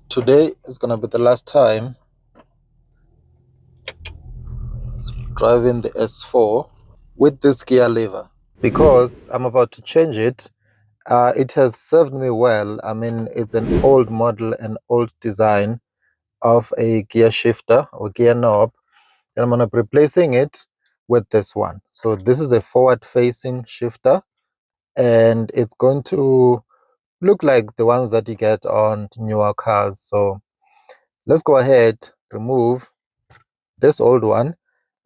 Today is gonna be the last time driving the S4 with this gear lever, because I'm about to change it. It has served me well. I mean, it's an old model, an old design of a gear shifter or gear knob, and I'm gonna be replacing it with this one. So this is a forward-facing shifter, and it's going to look like the ones that you get on newer cars. So let's go ahead, remove this old one,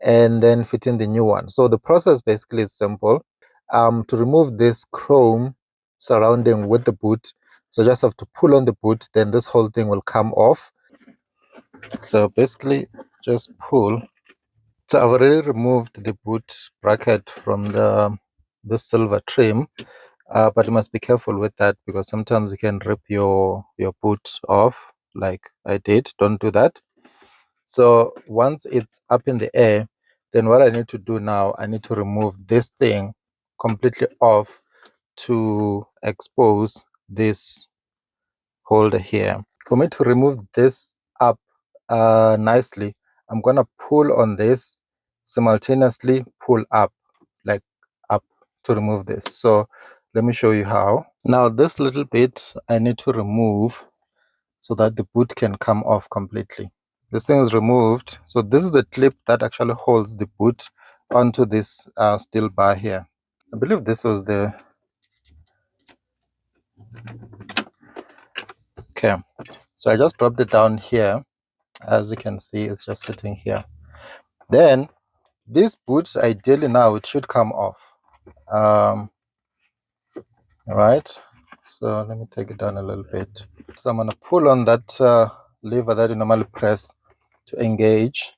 and then fit in the new one. So the process basically is simple. To remove this chrome surrounding with the boot, so just have to pull on the boot, then this whole thing will come off. So basically just pull. So I've already removed the boot bracket from the silver trim, but you must be careful with that, because sometimes you can rip your boot off like I did. Don't do that. So once it's up in the air, then what I need to do now, I need to remove this thing completely off to expose this holder here. For me to remove this up nicely, I'm gonna pull on this, simultaneously pull up, like up, to remove this. So let me show you how. Now this little bit I need to remove so that the boot can come off completely. This thing is removed. So this is the clip that actually holds the boot onto this steel bar here. I believe this was the... Okay, so I just dropped it down here. As you can see, it's just sitting here. Then this boot, ideally now it should come off. All right, so let me take it down a little bit. So I'm going to pull on that lever that you normally press to engage.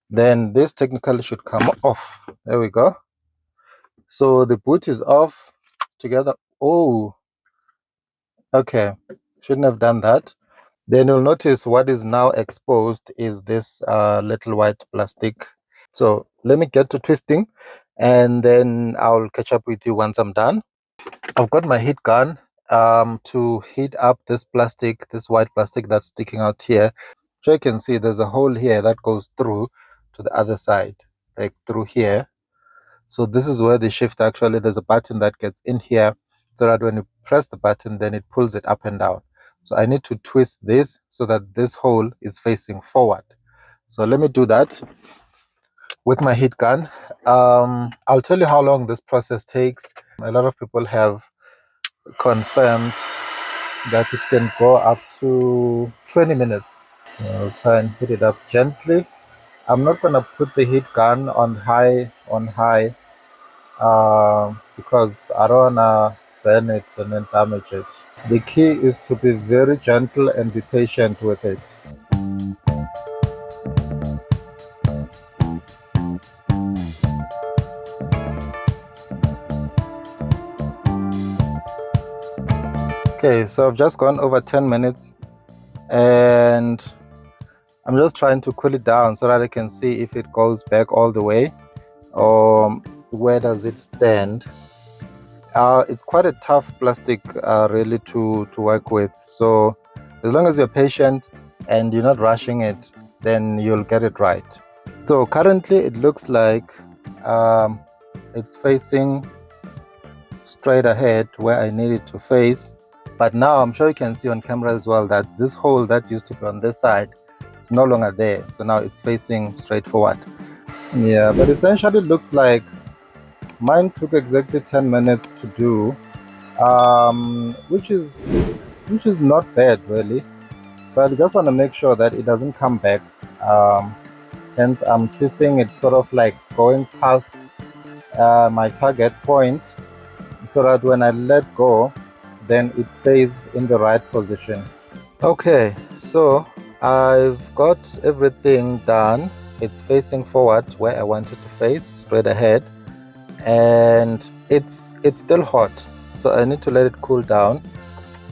Then this technically should come off. There we go. So the boot is off together. Oh, okay, shouldn't have done that. Then you'll notice what is now exposed is this little white plastic. So let me get to twisting, and then I'll catch up with you once I'm done. I've got my heat gun to heat up this plastic, this white plastic that's sticking out here. So you can see there's a hole here that goes through to the other side, like through here. So this is where the shift, actually there's a button that gets in here, so that when you press the button, then it pulls it up and down. So I need to twist this so that this hole is facing forward. So let me do that with my heat gun. I'll tell you how long this process takes. A lot of people have confirmed that it can go up to 20 minutes. I'll try and heat it up gently. I'm not going to put the heat gun on high, because I don't want to burn it and then damage it. The key is to be very gentle and be patient with it. Okay, so I've just gone over 10 minutes and I'm just trying to cool it down so that I can see if it goes back all the way or where does it stand. It's quite a tough plastic really to work with, so as long as you're patient and you're not rushing it, then you'll get it right. So currently it looks like it's facing straight ahead where I need it to face, but now I'm sure you can see on camera as well that this hole that used to be on this side is no longer there, so now it's facing straight forward. Yeah, but essentially it looks like mine took exactly 10 minutes to do, which is not bad really, but I just want to make sure that it doesn't come back. Hence I'm twisting it sort of like going past my target point, so that when I let go, then it stays in the right position. Okay, so I've got everything done. It's facing forward where I want it to face, straight ahead, and it's still hot, so I need to let it cool down.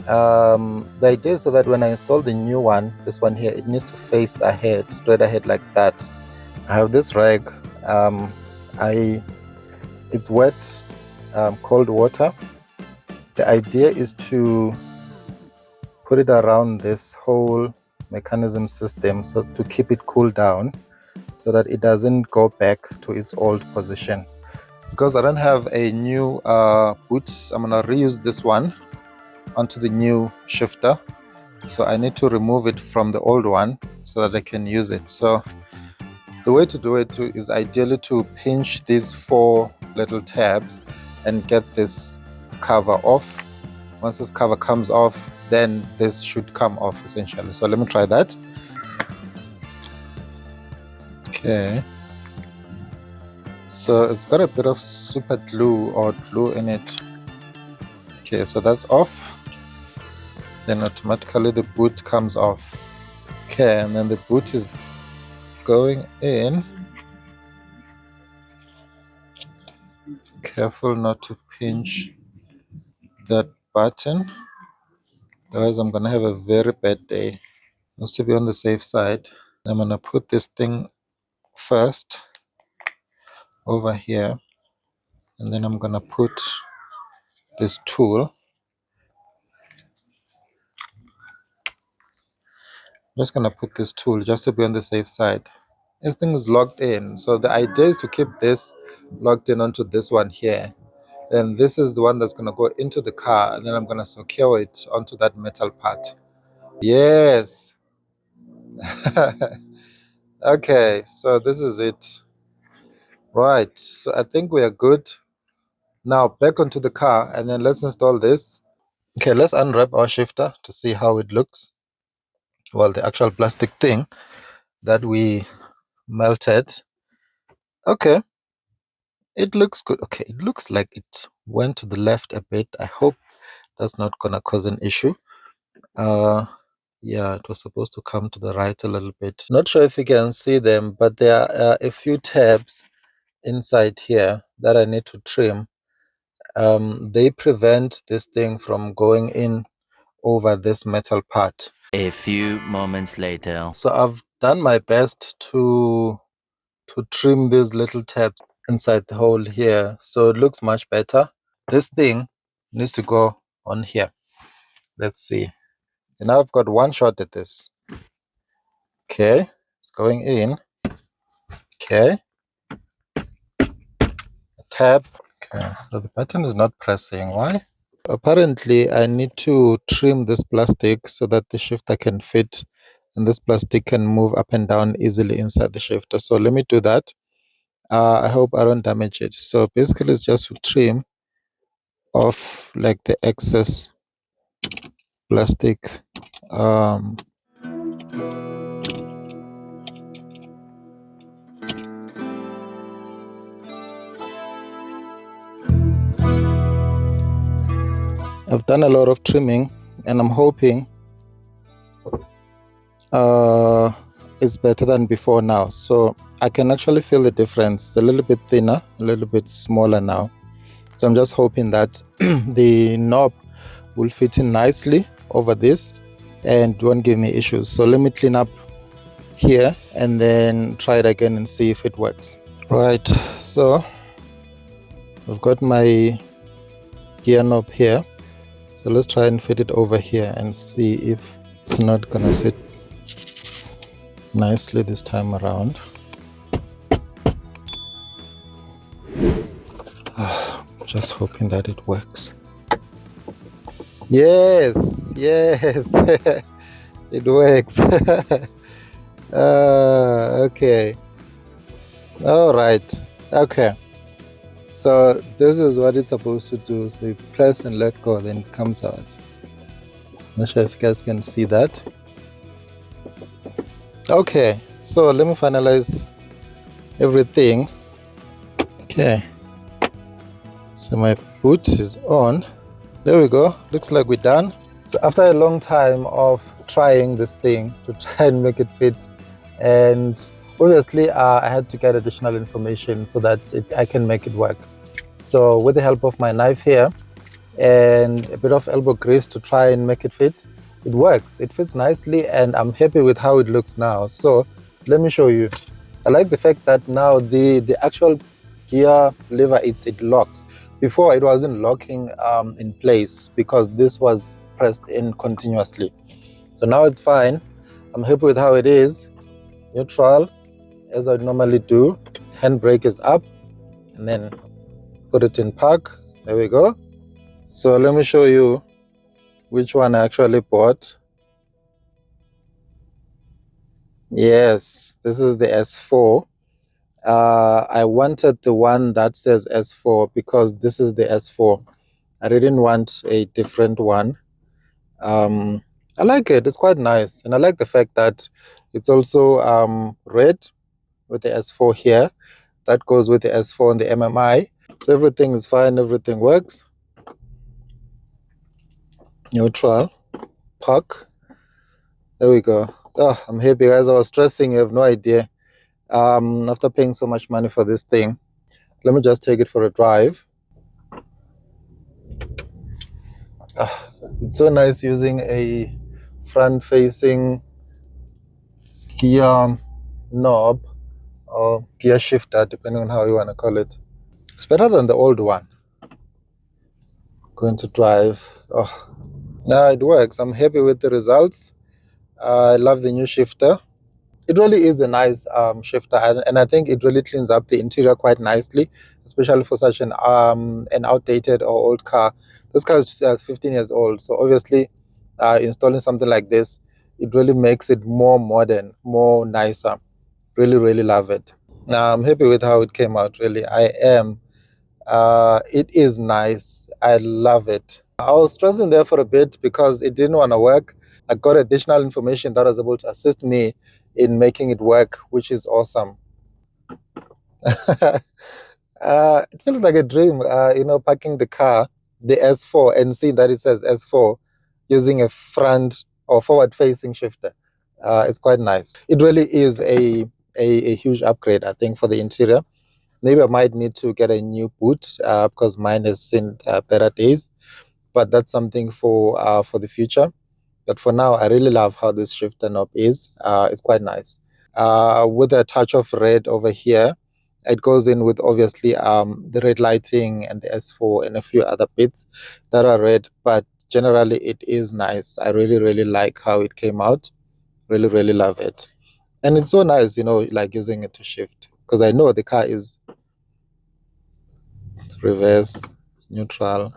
The idea is so that when I install the new one, this one here, it needs to face ahead, straight ahead like that. I have this rag. It's wet cold water. The idea is to put it around this whole mechanism system so to keep it cool down so that it doesn't go back to its old position. Because I don't have a new boot, I'm gonna reuse this one onto the new shifter. So I need to remove it from the old one so that I can use it. So the way to do it is ideally to pinch these 4 little tabs and get this cover off. Once this cover comes off, then this should come off essentially. So let me try that. Okay. So it's got a bit of super glue or glue in it. Okay, so that's off. Then automatically the boot comes off. Okay, and then the boot is going in. Careful not to pinch that button, otherwise I'm gonna have a very bad day. Just to be on the safe side, I'm gonna put this thing first over here, and then I'm gonna put this tool. I'm just gonna put this tool just to be on the safe side. This thing is locked in, so the idea is to keep this locked in onto this one here. Then this is the one that's gonna go into the car, and then I'm gonna secure it onto that metal part. Yes. Okay, so this is it. Right, so I think we are good. Now back onto the car, and then let's install this. Okay, let's unwrap our shifter to see how it looks. Well, the actual plastic thing that we melted. Okay, it looks good. Okay, it looks like it went to the left a bit. I hope that's not gonna cause an issue. Yeah, it was supposed to come to the right a little bit. Not sure if you can see them, but there are a few tabs inside here that I need to trim. They prevent this thing from going in over this metal part. A few moments later. So I've done my best to trim these little tabs inside the hole here, so it looks much better. This thing needs to go on here. Let's see. And now I've got one shot at this. Okay, it's going in. Okay, tab. Okay, so the button is not pressing. Why? Apparently I need to trim this plastic so that the shifter can fit and this plastic can move up and down easily inside the shifter. So let me do that. I hope I don't damage it. So basically it's just to trim off like the excess plastic. I've done a lot of trimming and I'm hoping it's better than before now. So I can actually feel the difference. It's a little bit thinner, a little bit smaller now. So I'm just hoping that the knob will fit in nicely over this and won't give me issues. So let me clean up here and then try it again and see if it works. Right, so I've got my gear knob here. So let's try and fit it over here and see if it's not gonna sit nicely this time around. Just hoping that it works. Yes, yes, it works. Okay, all right, okay. So this is what it's supposed to do. So you press and let go, then it comes out. Not sure if you guys can see that. Okay, so let me finalize everything. Okay, so my boot is on. There we go. Looks like we're done. So after a long time of trying this thing to try and make it fit, and obviously I had to get additional information so that I can make it work. So with the help of my knife here and a bit of elbow grease to try and make it fit, it works. It fits nicely and I'm happy with how it looks now. So let me show you. I like the fact that now the actual gear lever, it locks. Before it wasn't locking in place because this was pressed in continuously. So now it's fine. I'm happy with how it is. Neutral, as I normally do. Handbrake is up, and then put it in park. There we go. So let me show you which one I actually bought. Yes, this is the S4. I wanted the one that says S4 because this is the S4. I didn't want a different one. I like it. It's quite nice. And I like the fact that it's also red with the S4 here. That goes with the S4 and the MMI. So everything is fine. Everything works. Neutral. Park. There we go. Oh, I'm happy, guys. I was stressing. You have no idea. After paying so much money for this thing, let me just take it for a drive. It's so nice using a front-facing gear knob or gear shifter, depending on how you want to call it. It's better than the old one. Going to drive. Oh, now it works. I'm happy with the results. I love the new shifter. It really is a nice shifter, and I think it really cleans up the interior quite nicely, especially for such an outdated or old car. This car is 15 years old, so obviously installing something like this, it really makes it more modern, more nicer. Really, really love it. Now I'm happy with how it came out. Really, I am. It is nice. I love it. I was stressing there for a bit because it didn't want to work. I got additional information that was able to assist me in making it work, which is awesome. It feels like a dream, parking the car, the S4, and seeing that it says S4 using a front or forward-facing shifter. It's quite nice. It really is a huge upgrade, I think, for the interior. Maybe I might need to get a new boot because mine has seen better days, but that's something for the future. But for now, I really love how this shifter knob is. It's quite nice. With a touch of red over here, it goes in with obviously the red lighting and the S4 and a few other bits that are red, but generally it is nice. I really, really like how it came out. Really, really love it. And it's so nice, like using it to shift, because I know the car is reverse, neutral.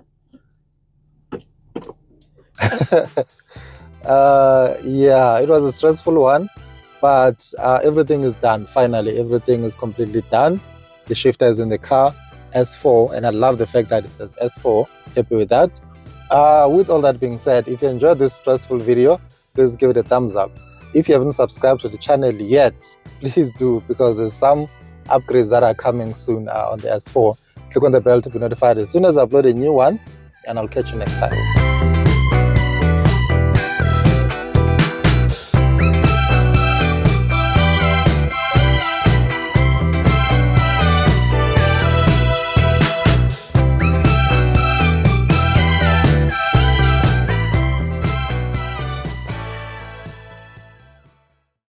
Yeah, it was a stressful one, but everything is done. Finally, everything is completely done. The shifter is in the car, S4, and I love the fact that it says S4. Happy with that. With all that being said, if you enjoyed this stressful video, please give it a thumbs up. If you haven't subscribed to the channel yet, please do, because there's some upgrades that are coming soon on the S4. Click on the bell to be notified as soon as I upload a new one, and I'll catch you next time.